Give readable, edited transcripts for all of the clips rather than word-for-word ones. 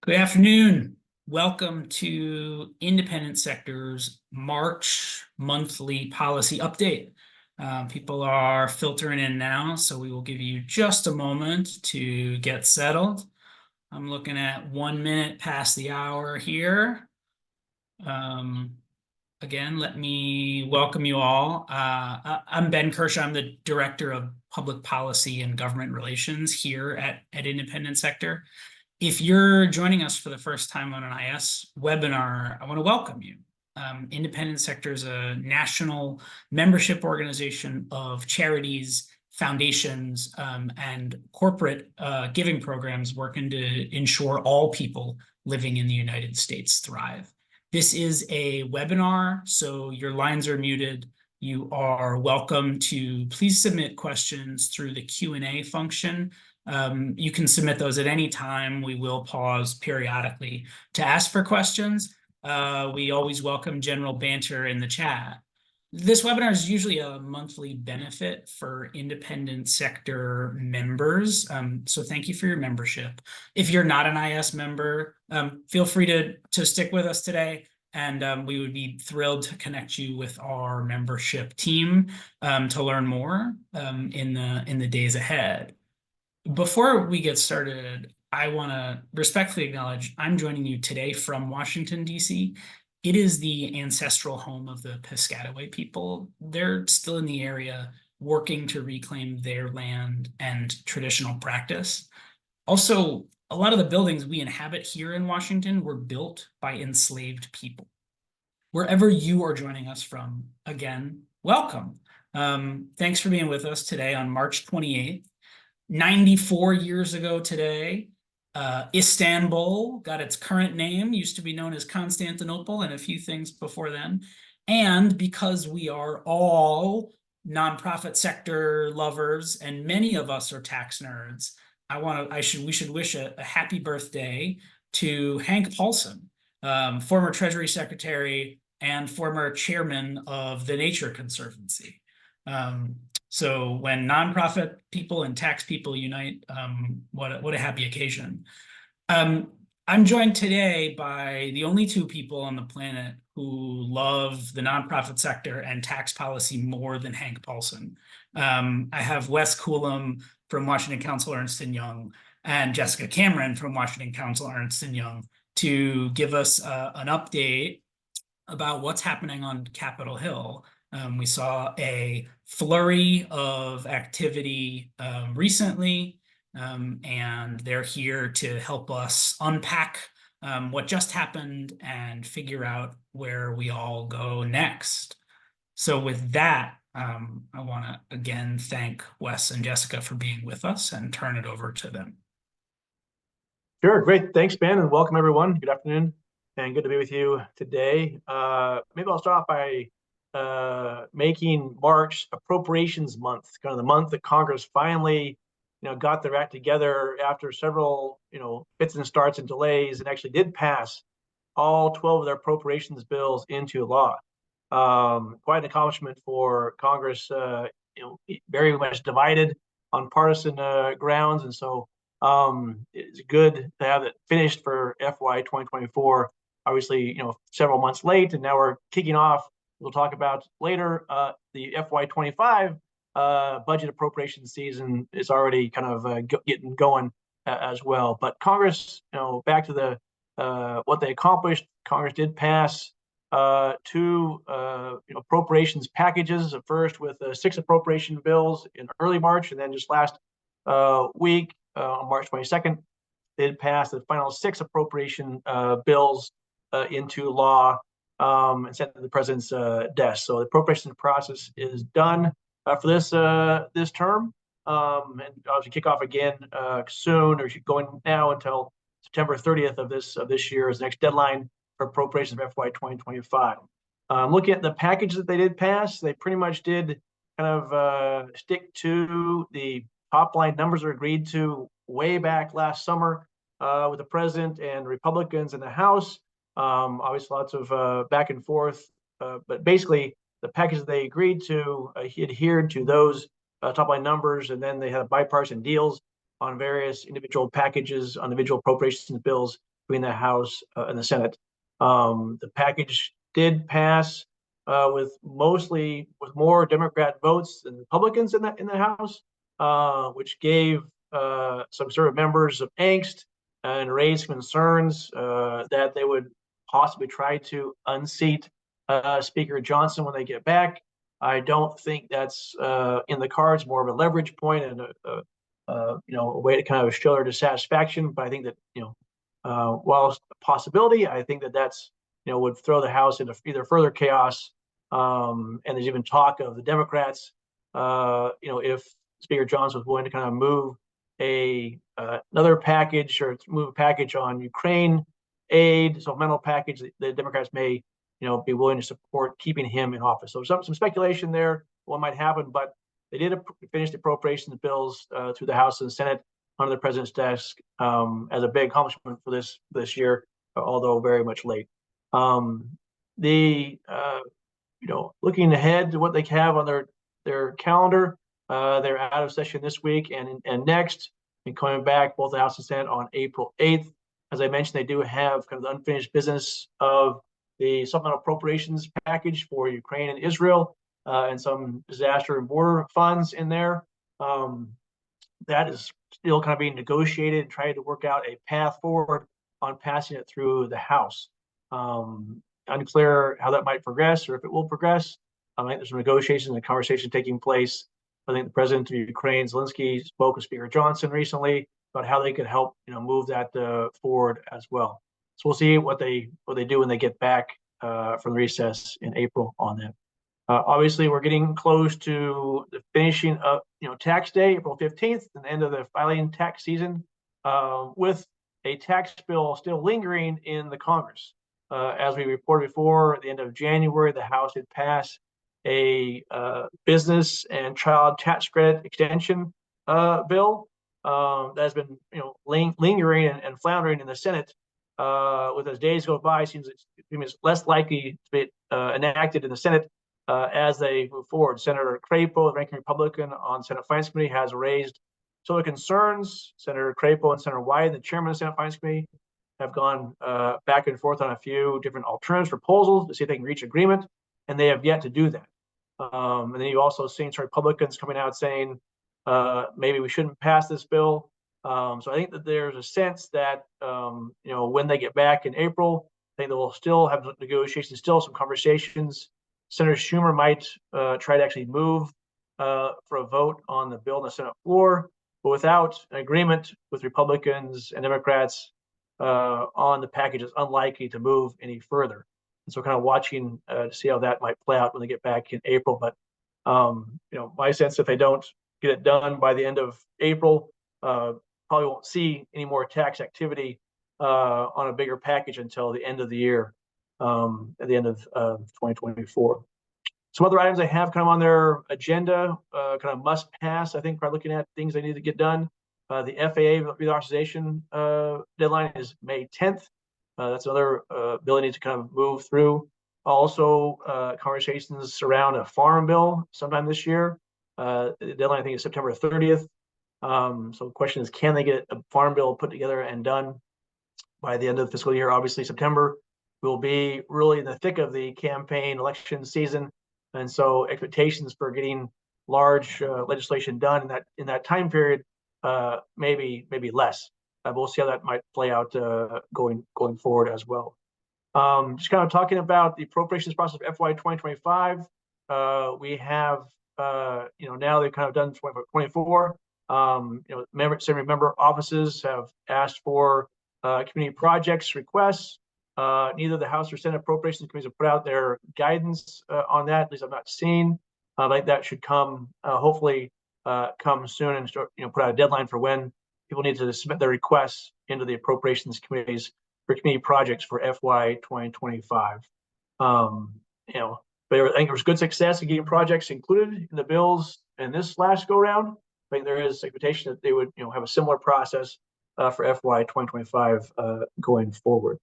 Good afternoon. Welcome to Independent Sector's March monthly policy update. People are filtering in now, so we will give you just a moment to get settled. I'm looking at 1 minute past the hour here. Again, let me welcome you all. I'm Ben Kershaw. I'm the Director of Public Policy and Government Relations here at Independent Sector. If you're joining us for the first time on an IS webinar, I want to welcome you. Independent Sector is a national membership organization of charities, foundations, and corporate giving programs working to ensure all people living in the United States thrive. This is a webinar, so your lines are muted. You are welcome to please submit questions through the Q&A function. You can submit those at any time. We will pause periodically to ask for questions. We always welcome general banter in the chat. This webinar is usually a monthly benefit for independent sector members. So thank you for your membership. If you're not an IS member, feel free to stick with us today. And we would be thrilled to connect you with our membership team to learn more in the days ahead. Before we get started, I want to respectfully acknowledge I'm joining you today from Washington, D.C. It is the ancestral home of the Piscataway people. They're still in the area working to reclaim their land and traditional practice. Also, a lot of the buildings we inhabit here in Washington were built by enslaved people. Wherever you are joining us from, again, welcome. Thanks for being with us today on March 28th. 94 years ago today, Istanbul got its current name, used to be known as Constantinople and a few things before then. And because we are all nonprofit sector lovers and many of us are tax nerds, we should wish a happy birthday to Hank Paulson, former Treasury Secretary and former chairman of the Nature Conservancy. So when nonprofit people and tax people unite, what a happy occasion. I'm joined today by the only two people on the planet who love the nonprofit sector and tax policy more than Hank Paulson. I have Wes Coulomb from Washington Council Ernst & Young and Jessica Cameron from Washington Council Ernst & Young to give us an update about what's happening on Capitol Hill. We saw a flurry of activity recently, and they're here to help us unpack what just happened and figure out where we all go next. So with that, I want to again thank Wes and Jessica for being with us and turn it over to them. Sure, great. Thanks, Ben, and welcome everyone. Good afternoon, and good to be with you today. Maybe I'll start off by making March Appropriations Month, kind of the month that Congress finally, got their act together after several, fits and starts and delays, and actually did pass all 12 of their appropriations bills into law. Quite an accomplishment for Congress. Very much divided on partisan grounds, and so it's good to have it finished for FY 2024. Obviously, several months late, and now we're kicking off. We'll talk about later. The FY 25 budget appropriation season is already kind of getting going as well. But Congress, back to the what they accomplished. Congress did pass two appropriations packages. First with 6 appropriation bills in early March, and then just last week on March 22nd, they did pass the final 6 appropriation bills into law. And sent to the president's desk. So the appropriation process is done for this term, and obviously kick off again soon, or going now until September 30th of this year is the next deadline for appropriations of FY 2025. Looking at the package that they did pass, they pretty much did kind of stick to the top line numbers that were agreed to way back last summer with the president and Republicans in the House. Obviously lots of back and forth, but basically the package that they agreed to adhered to those top line numbers, and then they had bipartisan deals on various individual packages on individual appropriations bills between the House and the Senate. The package did pass with more Democrat votes than Republicans in the House, which gave some sort of members of angst and raised concerns that they would possibly try to unseat Speaker Johnson when they get back. I don't think that's in the cards. More of a leverage point and a way to kind of show their dissatisfaction. But I think that while it's a possibility, I think that that's would throw the House into either further chaos. And there's even talk of the Democrats, if Speaker Johnson was willing to kind of move another package or move a package on Ukraine aid, supplemental package, the Democrats may be willing to support keeping him in office. So some speculation there, what might happen, but they did finish the appropriations bills through the House and Senate under the president's desk as a big accomplishment for this year, although very much late. Looking ahead to what they have on their calendar, they're out of session this week and next, and coming back both the House and Senate on April 8th. As I mentioned, they do have kind of the unfinished business of the supplemental appropriations package for Ukraine and Israel, and some disaster and border funds in there. That is still kind of being negotiated and trying to work out a path forward on passing it through the House. Unclear how that might progress or if it will progress. I think there's some negotiations and conversation taking place. I think the president of Ukraine, Zelensky, spoke with Speaker Johnson recently about how they could help, move that forward as well. So we'll see what they do when they get back from the recess in April on that. Obviously, we're getting close to the finishing of tax day, April 15th, and the end of the filing tax season, with a tax bill still lingering in the Congress. As we reported before, at the end of January, the House had passed a business and child tax credit extension bill that has been lingering and floundering in the Senate. With as days go by, it seems it's less likely to be enacted in the Senate as they move forward. Senator Crapo, the ranking Republican on Senate Finance Committee, has raised some of the concerns. Senator Crapo and Senator Wyden, the chairman of the Senate Finance Committee, have gone back and forth on a few different alternatives proposals to see if they can reach agreement, and they have yet to do that. And then you also seen some Republicans coming out saying maybe we shouldn't pass this bill. So I think that there's a sense that when they get back in April, I think they will still have negotiations, still some conversations. Senator Schumer might try to actually move for a vote on the bill on the Senate floor, but without an agreement with Republicans and Democrats on the package, it's unlikely to move any further. And so kind of watching to see how that might play out when they get back in April. But my sense, if they don't get it done by the end of April, probably won't see any more tax activity on a bigger package until the end of the year, at the end of 2024. Some other items they have kind of on their agenda, kind of must pass, I think, by looking at things they need to get done. The FAA reauthorization deadline is May 10th. That's another bill that needs to kind of move through. Also, conversations around a farm bill sometime this year. The deadline, I think, is September 30th. So the question is, can they get a farm bill put together and done by the end of the fiscal year? Obviously, September will be really in the thick of the campaign election season. And so expectations for getting large legislation done in that time period maybe less. But we'll see how that might play out going forward as well. Just kind of talking about the appropriations process of FY 2025. We have now they've kind of done 2024. Member offices have asked for community projects requests. Neither the House or Senate Appropriations Committees have put out their guidance on that. At least I've not seen. I think that should come, hopefully, come soon and start, put out a deadline for when people need to submit their requests into the Appropriations Committees for community projects for FY 2025. But I think there was good success in getting projects included in the bills in this last go round. I think there is expectation that they would, have a similar process for FY 2025 going forward.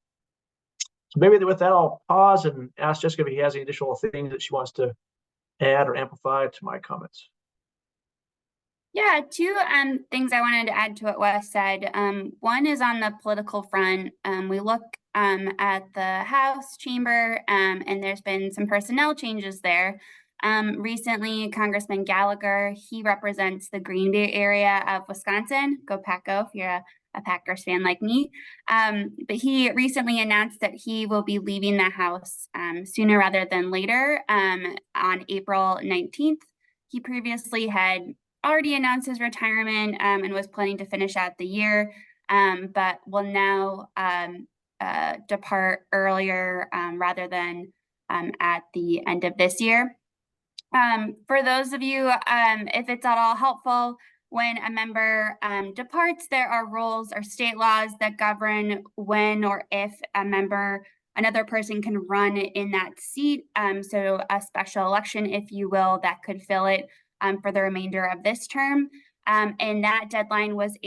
So maybe with that, I'll pause and ask Jessica if he has any additional things that she wants to add or amplify to my comments. Yeah, two things I wanted to add to what Wes said. One is on the political front. We look at the House chamber, and there's been some personnel changes there. Recently, Congressman Gallagher, he represents the Green Bay area of Wisconsin. Go Pack Go if you're a Packers fan like me. But he recently announced that he will be leaving the House sooner rather than later on April 19th. He previously had already announced his retirement and was planning to finish out the year, but will now depart earlier rather than at the end of this year. For those of you, if it's at all helpful, when a member departs, there are rules or state laws that govern when or if another person can run in that seat. So a special election, if you will, that could fill it for the remainder of this term. And that deadline was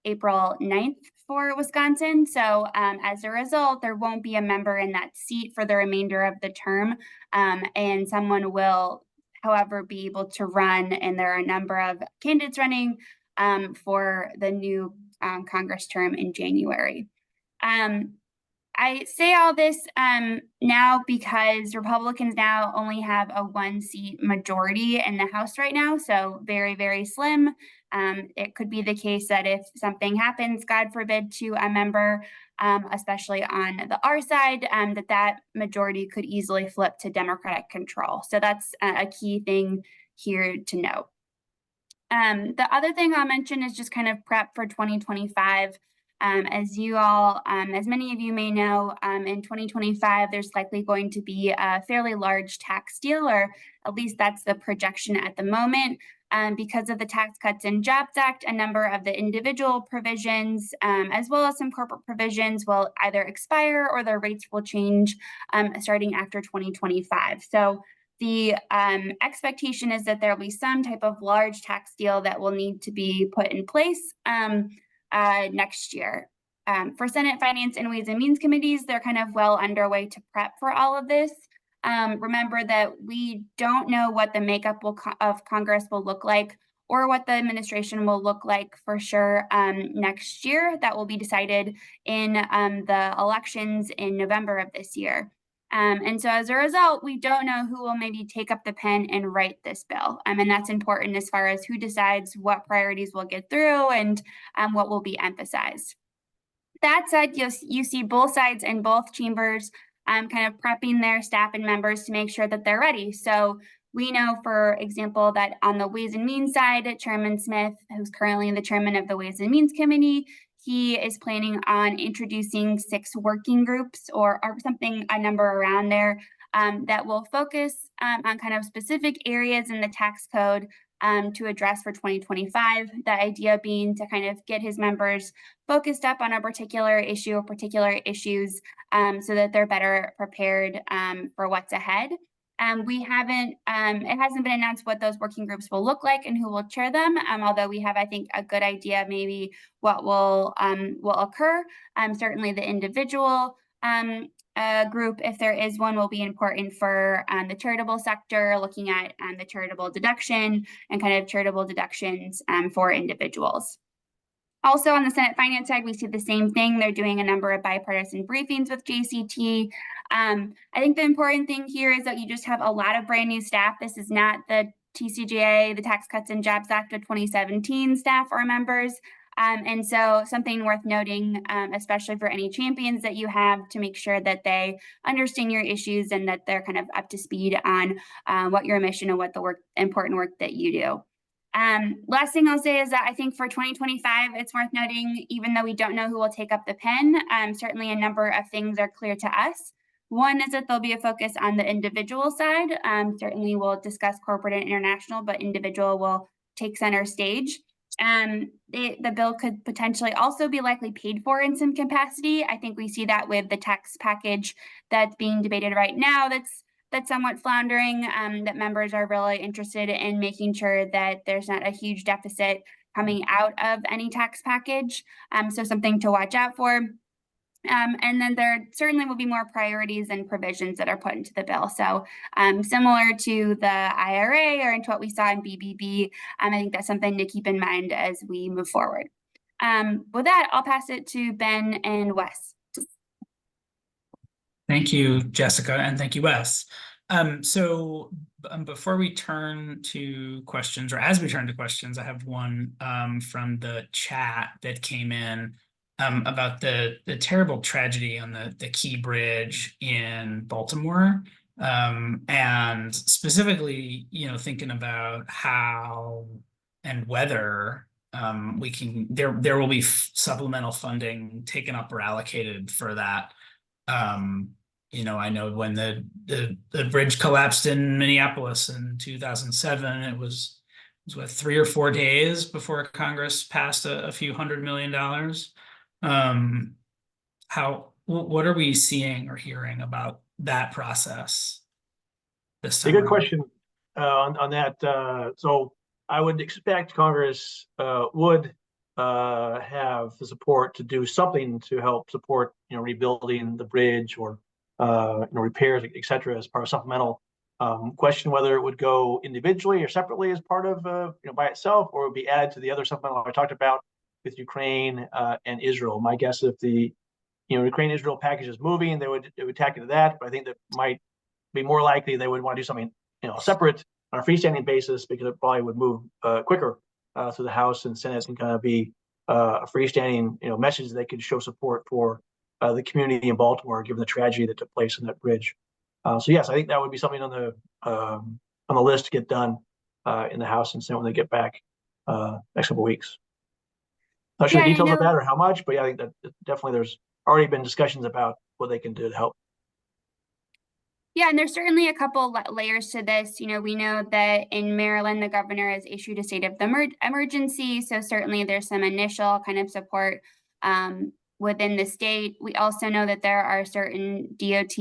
April 9th for Wisconsin. So as a result, there won't be a member in that seat for the remainder of the term. And someone will, however, be able to run, and there are a number of candidates running for the new Congress term in January. I say all this now because Republicans now only have a 1-seat majority in the House right now, so very, very slim. It could be the case that if something happens, God forbid, to a member, especially on the R side, that majority could easily flip to Democratic control. So that's a key thing here to note. The other thing I'll mention is just kind of prep for 2025. As many of you may know, in 2025, there's likely going to be a fairly large tax deal, or at least that's the projection at the moment. Because of the Tax Cuts and Jobs Act, a number of the individual provisions, as well as some corporate provisions, will either expire or their rates will change starting after 2025. So the expectation is that there will be some type of large tax deal that will need to be put in place next year. For Senate Finance and Ways and Means Committees, they're kind of well underway to prep for all of this. Remember that we don't know what the makeup of Congress will look like, or what the administration will look like for sure next year. That will be decided in the elections in November of this year. And so as a result, we don't know who will maybe take up the pen and write this bill. And that's important as far as who decides what priorities will get through and what will be emphasized. That said, you see both sides in both chambers kind of prepping their staff and members to make sure that they're ready. So we know, for example, that on the Ways and Means side, Chairman Smith, who's currently the chairman of the Ways and Means Committee, he is planning on introducing 6 working groups or something, a number around there, that will focus on kind of specific areas in the tax code to address for 2025. The idea being to kind of get his members focused up on a particular issue or particular issues so that they're better prepared for what's ahead. It hasn't been announced what those working groups will look like and who will chair them, although we have, I think, a good idea maybe what will occur. Certainly the individual group, if there is one, will be important for the charitable sector, looking at the charitable deduction and kind of charitable deductions for individuals. Also on the Senate Finance side, we see the same thing. They're doing a number of bipartisan briefings with JCT. I think the important thing here is that you just have a lot of brand new staff. This is not the TCJA, the Tax Cuts and Jobs Act of 2017 staff or members. And so something worth noting, especially for any champions that you have, to make sure that they understand your issues and that they're kind of up to speed on what your mission and what the important work that you do. Last thing I'll say is that I think for 2025, it's worth noting, even though we don't know who will take up the pen, certainly a number of things are clear to us. One is that there'll be a focus on the individual side. Certainly we'll discuss corporate and international, but individual will take center stage. The bill could potentially also be likely paid for in some capacity. I think we see that with the tax package that's being debated right now that's somewhat floundering, that members are really interested in making sure that there's not a huge deficit coming out of any tax package. So something to watch out for. And then there certainly will be more priorities and provisions that are put into the bill. So similar to the IRA or into what we saw in BBB, I think that's something to keep in mind as we move forward. With that, I'll pass it to Ben and Wes. Thank you, Jessica, and thank you, Wes. Before we turn to questions, or as we turn to questions, I have one from the chat that came in about the terrible tragedy on the Key Bridge in Baltimore, and specifically, thinking about how and whether we can there will be supplemental funding taken up or allocated for that. I know when the bridge collapsed in Minneapolis in 2007, it was what, 3 or 4 days before Congress passed a few $100 million. What are we seeing or hearing about that process this time? A good question on that. So I would expect Congress would have the support to do something to help support, rebuilding the bridge or repairs, et cetera, as part of supplemental. Question whether it would go individually or separately as part of, by itself, or would be added to the other supplemental I talked about with Ukraine and Israel. My guess, if the Ukraine-Israel package is moving, they would tack into that. But I think that might be more likely they would want to do something, separate on a freestanding basis, because it probably would move quicker through the House and Senate and kind of be a freestanding, message they could show support for the community in Baltimore, given the tragedy that took place in that bridge. So yes, I think that would be something on the list to get done in the House and Senate when they get back next couple of weeks. Not sure the details of that or how much, but yeah, I think that definitely there's already been discussions about what they can do to help. Yeah, and there's certainly a couple layers to this. We know that in Maryland, the governor has issued a state of the emergency. So certainly there's some initial kind of support within the state. We also know that there are certain DOT,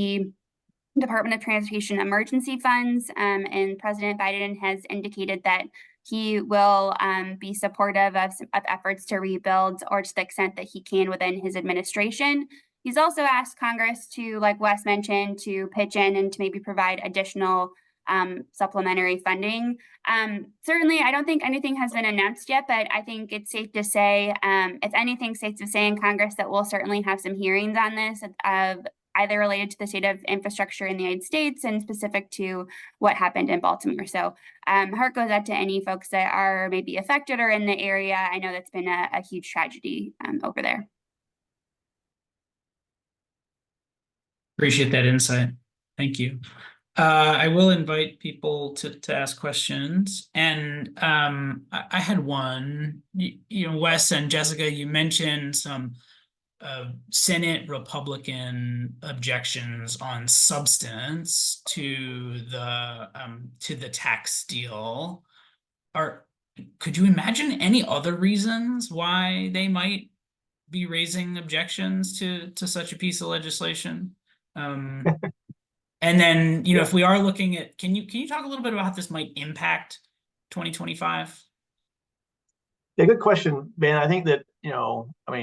Department of Transportation emergency funds, and President Biden has indicated that he will be supportive of efforts to rebuild, or to the extent that he can within his administration. He's also asked Congress to, like Wes mentioned, to pitch in and to maybe provide additional supplementary funding. Certainly, I don't think anything has been announced yet, but I think it's safe to say, if anything, safe to say in Congress that we'll certainly have some hearings on this, either related to the state of infrastructure in the United States and specific to what happened in Baltimore. So heart goes out to any folks that are maybe affected or in the area. I know that's been a huge tragedy over there. Appreciate that insight. Thank you. I will invite people to ask questions. And I had one, Wes and Jessica, you mentioned some Senate Republican objections on substance to the tax deal. Could you imagine any other reasons why they might be raising objections to such a piece of legislation? And then, if we are looking at, can you talk a little bit about how this might impact 2025? Yeah, good question, Ben. I think that,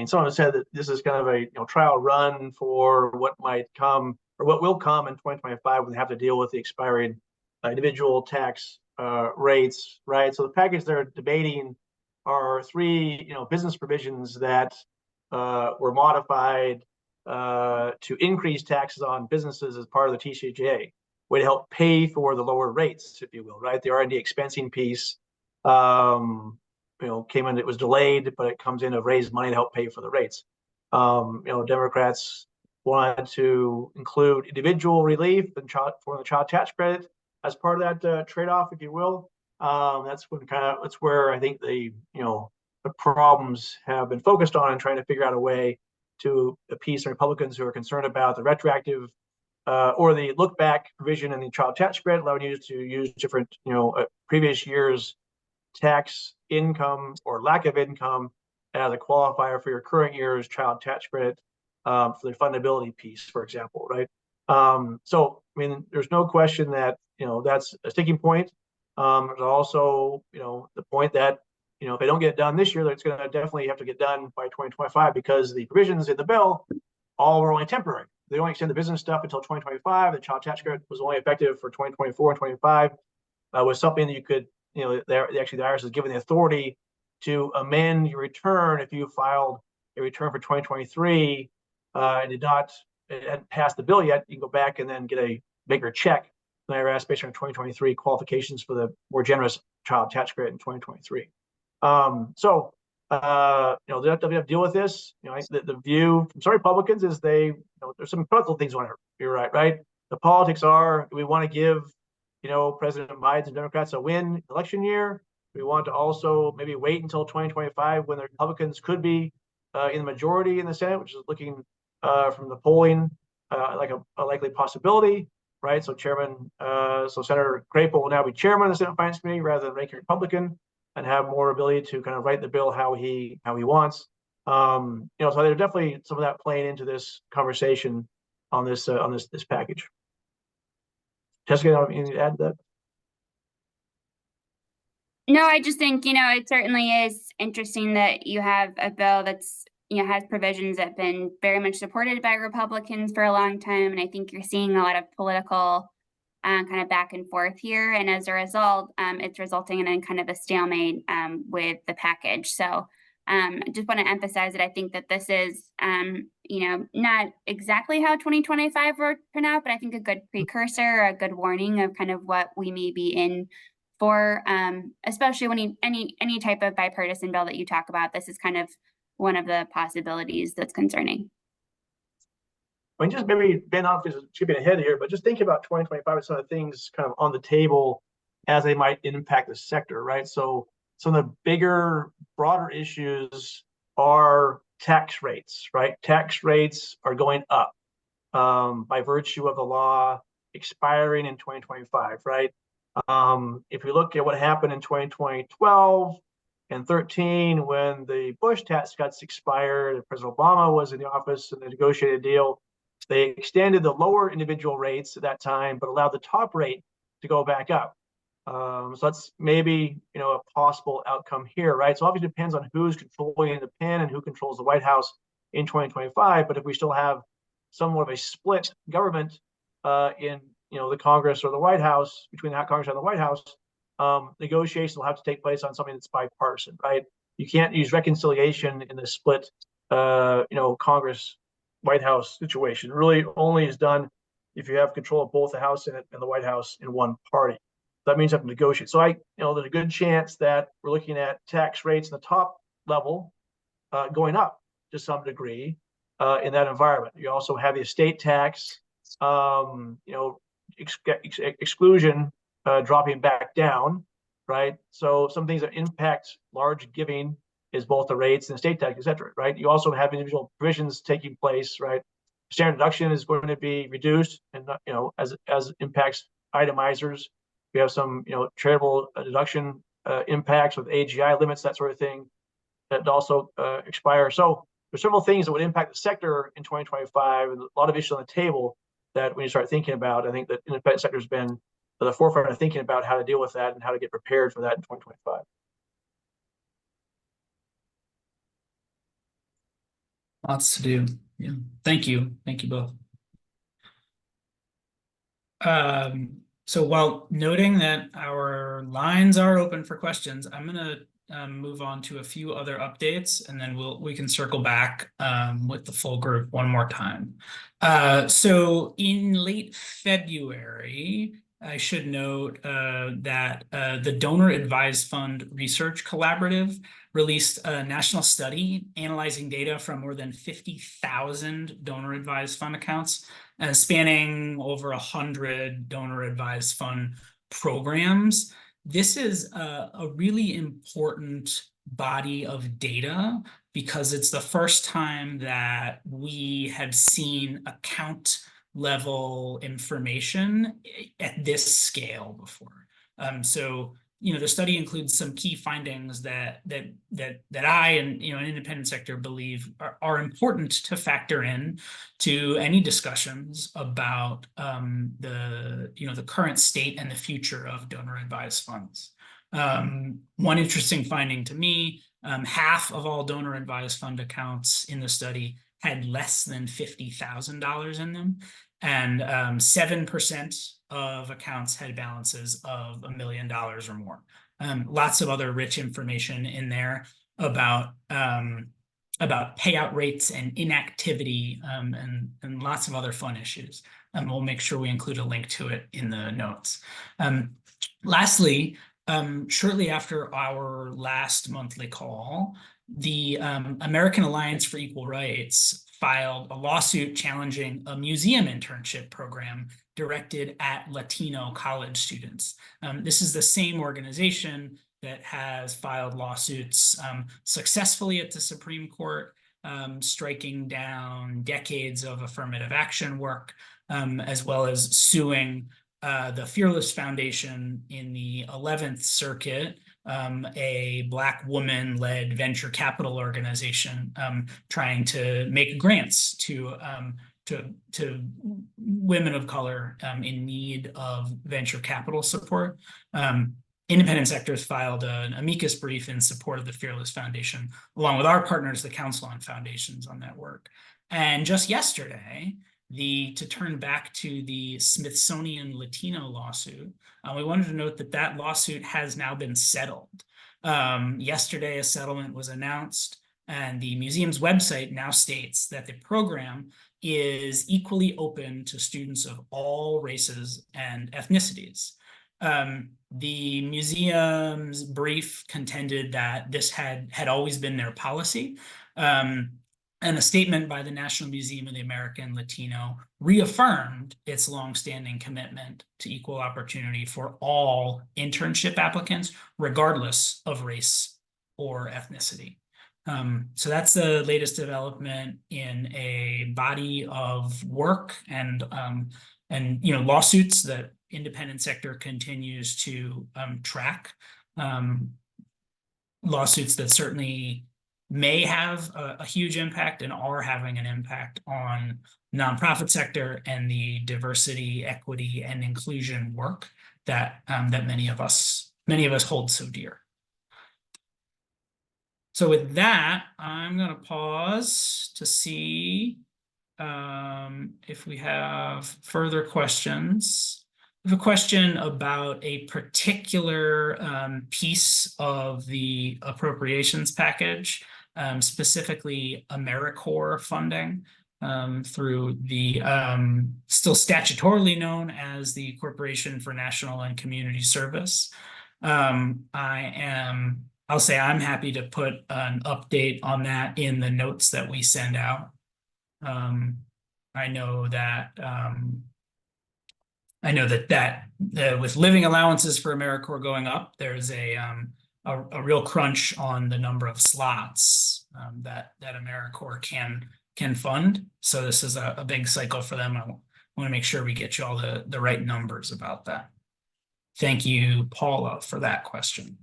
someone said that this is kind of a trial run for what might come or what will come in 2025 when they have to deal with the expiring individual tax rates, right? So the package they're debating are 3, business provisions that were modified to increase taxes on businesses as part of the TCJA, way to help pay for the lower rates, if you will, right? The R&D expensing piece, came in, it was delayed, but it comes in to raise money to help pay for the rates. Democrats wanted to include individual relief and for the child tax credit as part of that trade-off, if you will. That's where I think the problems have been focused on and trying to figure out a way to appease Republicans who are concerned about the retroactive or the look back provision in the child tax credit, allowing you to use different, previous year's tax income or lack of income as a qualifier for your current year's child tax credit for the fundability piece, for example, right? So, there's no question that, that's a sticking point. There's also, the point that, if they don't get it done this year, it's going to definitely have to get done by 2025, because the provisions in the bill all were only temporary. They only extended the business stuff until 2025. The child tax credit was only effective for 2024 and 25. Was something that you could, actually the IRS is given the authority to amend your return if you filed a return for 2023 and hadn't passed the bill yet. You can go back and then get a bigger check from the IRS based on 2023 qualifications for the more generous child tax credit in 2023. They have to deal with this. The view from some Republicans is there's some political things on it. You're right. The politics are, we want to give, President Biden and Democrats a win election year. We want to also maybe wait until 2025 when the Republicans could be in the majority in the Senate, which is looking from the polling like a likely possibility, right? So Senator Crapo will now be chairman of the Senate Finance Committee rather than ranking Republican, and have more ability to kind of write the bill how he wants. So there's definitely some of that playing into this conversation on this package. Jessica, anything to add to that? No, I just think, it certainly is interesting that you have a bill that's, has provisions that have been very much supported by Republicans for a long time. And I think you're seeing a lot of political kind of back and forth here. And as a result, it's resulting in kind of a stalemate with the package. So I just want to emphasize that I think that this is, not exactly how 2025 will turn out, but I think a good precursor, a good warning of kind of what we may be in for, especially when any type of bipartisan bill that you talk about. This is kind of one of the possibilities that's concerning. I mean, just maybe, Ben, I'm just skipping ahead here, but just thinking about 2025 and some of the things kind of on the table as they might impact the sector, right? So some of the bigger, broader issues are tax rates, right? Tax rates are going up by virtue of the law expiring in 2025, right? If we look at what happened in 2012 and 13, when the Bush tax cuts expired, and President Obama was in the office and they negotiated a deal, they extended the lower individual rates at that time, but allowed the top rate to go back up. So that's maybe, a possible outcome here, right? So obviously it depends on who's controlling the pen and who controls the White House in 2025. But if we still have somewhat of a split government in, the Congress or the White House, between the Congress and the White House, negotiations will have to take place on something that's bipartisan, right? You can't use reconciliation in the split, Congress White House situation. It really only is done if you have control of both the House and the White House in one party. That means you have to negotiate. So there's a good chance that we're looking at tax rates in the top level going up to some degree in that environment. You also have the estate tax, exclusion dropping back down, right? So some things that impact large giving is both the rates and estate tax, et cetera, right? You also have individual provisions taking place, right? Standard deduction is going to be reduced, and as impacts itemizers. We have some charitable deduction impacts with AGI limits, that sort of thing, that also expire. So there's several things that would impact the sector in 2025, and a lot of issues on the table that when you start thinking about, I think that independent sector has been at the forefront of thinking about how to deal with that and how to get prepared for that in 2025. Lots to do. Yeah. Thank you both. So while noting that our lines are open for questions, I'm going to move on to a few other updates, and then we can circle back with the full group one more time. So in late February, I should note that the Donor Advised Fund Research Collaborative released a national study analyzing data from more than 50,000 donor advised fund accounts, spanning over 100 donor advised fund programs. This is a really important body of data because it's the first time that we have seen account level information at this scale before. So the study includes some key findings that I and an independent sector believe are important to factor in to any discussions about the current state and the future of donor advised funds. One interesting finding to me: half of all donor advised fund accounts in the study had less than $50,000 in them, and 7% of accounts had balances of $1 million or more. Lots of other rich information in there about payout rates and inactivity, and lots of other fun issues. We'll make sure we include a link to it in the notes. Lastly, shortly after our last monthly call, the American Alliance for Equal Rights filed a lawsuit challenging a museum internship program directed at Latino college students. This is the same organization that has filed lawsuits successfully at the Supreme Court, striking down decades of affirmative action work, as well as suing the Fearless Foundation in the 11th Circuit, a Black woman-led venture capital organization trying to make grants to women of color in need of venture capital support. Independent Sectors filed an amicus brief in support of the Fearless Foundation, along with our partners, the Council on Foundations, on that work. And just yesterday, to turn back to the Smithsonian Latino lawsuit, we wanted to note that that lawsuit has now been settled. Yesterday, a settlement was announced, and the museum's website now states that the program is equally open to students of all races and ethnicities. The museum's brief contended that this had always been their policy, and a statement by the National Museum of the American Latino reaffirmed its longstanding commitment to equal opportunity for all internship applicants, regardless of race or ethnicity. So that's the latest development in a body of work and lawsuits that Independent Sector continues to track. Lawsuits that certainly may have a huge impact and are having an impact on nonprofit sector and the diversity, equity, and inclusion work that many of us hold so dear. So with that, I'm going to pause to see if we have further questions. I have a question about a particular piece of the appropriations package, specifically AmeriCorps funding through the still statutorily known as the Corporation for National and Community Service. I'll say I'm happy to put an update on that in the notes that we send out. I know that with living allowances for AmeriCorps going up, there's a real crunch on the number of slots that AmeriCorps can fund. So this is a big cycle for them. I want to make sure we get you all the right numbers about that. Thank you, Paula, for that question.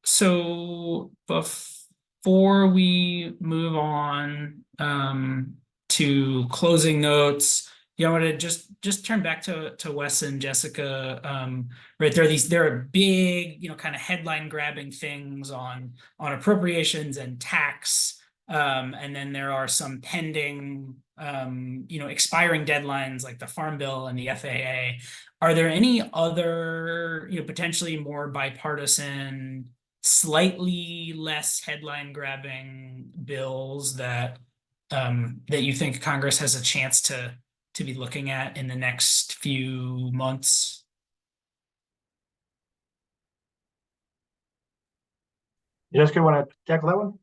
So before we move on to closing notes, I want to just turn back to Wes and Jessica. Right, there are big, kind of headline grabbing things on appropriations and tax, and then there are some pending, expiring deadlines like the Farm Bill and the FAA. Are there any other, potentially more bipartisan, slightly less headline grabbing bills that you think Congress has a chance to be looking at in the next few months? Jessica, want to tackle that one?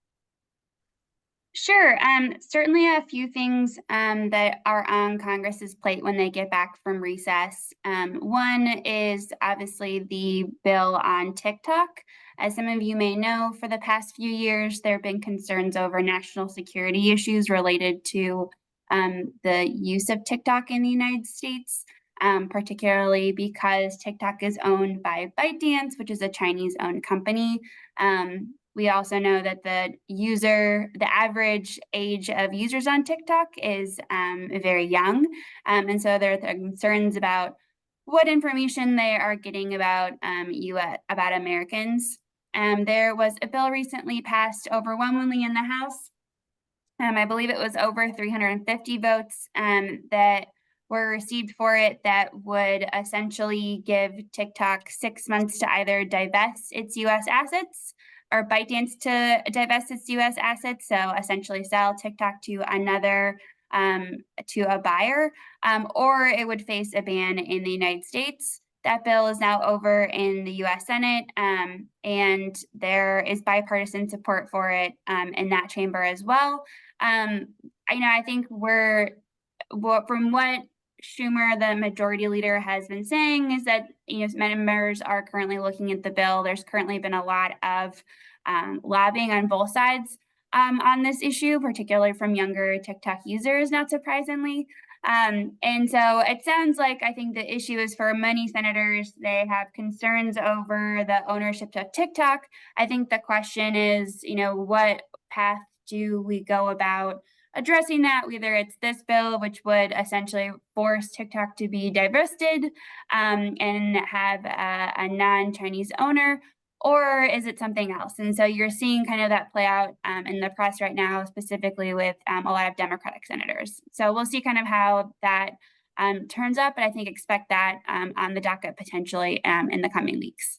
Sure. Certainly a few things that are on Congress's plate when they get back from recess. One is obviously the bill on TikTok. As some of you may know, for the past few years, there have been concerns over national security issues related to the use of TikTok in the United States, particularly because TikTok is owned by ByteDance, which is a Chinese-owned company. We also know that the average age of users on TikTok is very young. And so there are concerns about what information they are getting about about Americans. There was a bill recently passed overwhelmingly in the House. I believe it was over 350 votes that were received for it, that would essentially give TikTok 6 months to either divest its US assets or ByteDance to divest its US assets. So essentially sell TikTok to another, to a buyer, or it would face a ban in the United States. That bill is now over in the US Senate, and there is bipartisan support for it in that chamber as well. I think from what Schumer, the majority leader, has been saying is that members are currently looking at the bill. There's currently been a lot of lobbying on both sides on this issue, particularly from younger TikTok users, not surprisingly. And so it sounds like, I think the issue is for many senators, they have concerns over the ownership of TikTok. I think the question is, what path do we go about addressing that? Whether it's this bill, which would essentially force TikTok to be divested and have a non-Chinese owner, or is it something else? And so you're seeing kind of that play out in the press right now, specifically with a lot of Democratic senators. So we'll see kind of how that turns up, but I think expect that on the docket potentially in the coming weeks.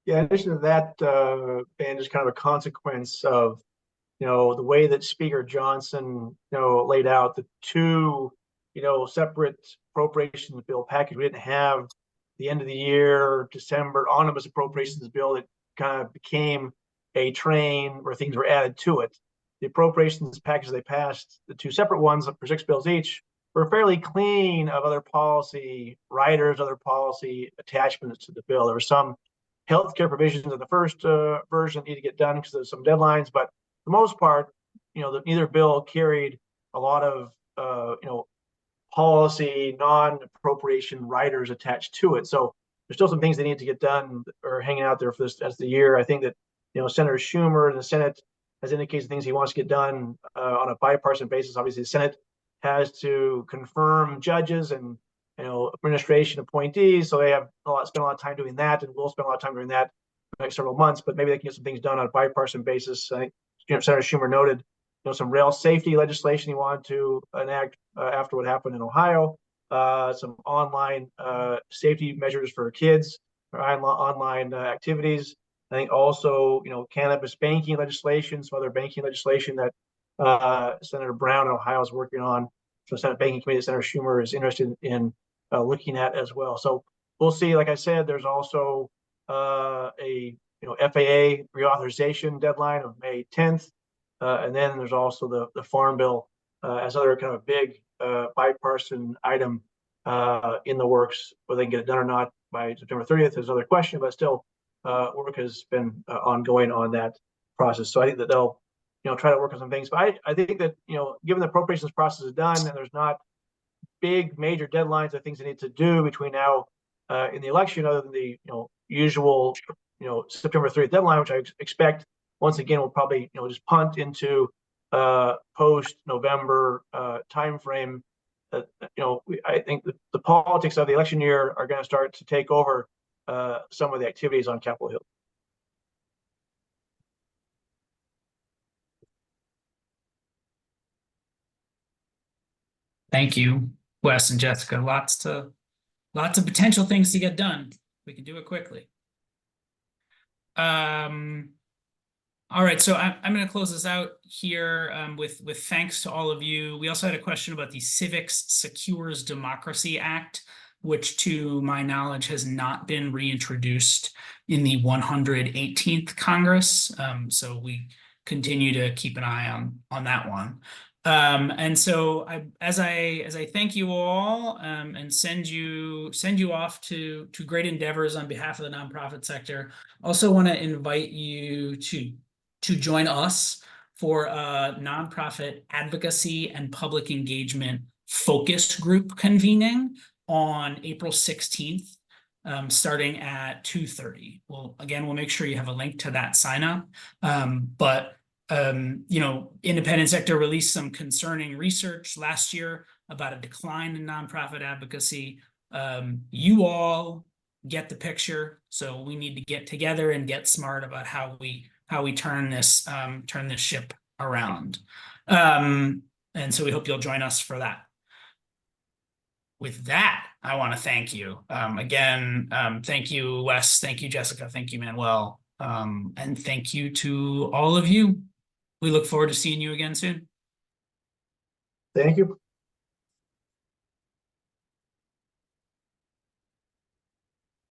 Yeah, in addition to that, Ben, is kind of a consequence of, the way that Speaker Johnson, laid out the two, separate appropriations bill package. We didn't have the end of the year, December omnibus appropriations bill that kind of became a train where things were added to it. The appropriations package they passed, the two separate ones for 6 bills each, were fairly clean of other policy riders, other policy attachments to the bill. There were some healthcare provisions in the first version that need to get done because there's some deadlines, but for the most part, neither bill carried a lot of policy non-appropriation riders attached to it. So there's still some things they need to get done or hanging out there for this as the year. I think that Senator Schumer in the Senate has indicated things he wants to get done on a bipartisan basis. Obviously, the Senate has to confirm judges and administration appointees, so they have spend a lot of time doing that, and we'll spend a lot of time doing that for the next several months. But maybe they can get some things done on a bipartisan basis. I think Senator Schumer noted some rail safety legislation he wanted to enact after what happened in Ohio, some online safety measures for kids, or online activities. I think also, cannabis banking legislation, some other banking legislation that Senator Brown in Ohio is working on. So Senate Banking Committee, Senator Schumer is interested in looking at as well. So we'll see. Like I said, there's also a FAA reauthorization deadline of May 10th. And then there's also the Farm Bill as other kind of big bipartisan item in the works. Whether they can get it done or not by September 30th is another question, but still work has been ongoing on that process. So I think that they'll try to work on some things. But I think that, given the appropriations process is done and there's not big major deadlines of things they need to do between now in the election, other than the usual September 30th deadline, which I expect once again will probably just punt into post November timeframe. I think the politics of the election year are going to start to take over some of the activities on Capitol Hill. Thank you, Wes and Jessica. Lots of potential things to get done. We can do it quickly. All right, so I'm going to close this out here with thanks to all of you. We also had a question about the Civics Secures Democracy Act, which to my knowledge has not been reintroduced in the 118th Congress. So we continue to keep an eye on that one. And so as I thank you all and send you off to great endeavors on behalf of the nonprofit sector, also want to invite you to join us for a nonprofit advocacy and public engagement focus group convening on April 16th starting at 2:30. Well, again, we'll make sure you have a link to that sign up. But independent sector released some concerning research last year about a decline in nonprofit advocacy. You all get the picture, so we need to get together and get smart about how we turn this ship around. And so we hope you'll join us for that. With that, I want to thank you again. Thank you, Wes. Thank you, Jessica. Thank you, Manuel. And thank you to all of you. We look forward to seeing you again soon. Thank you.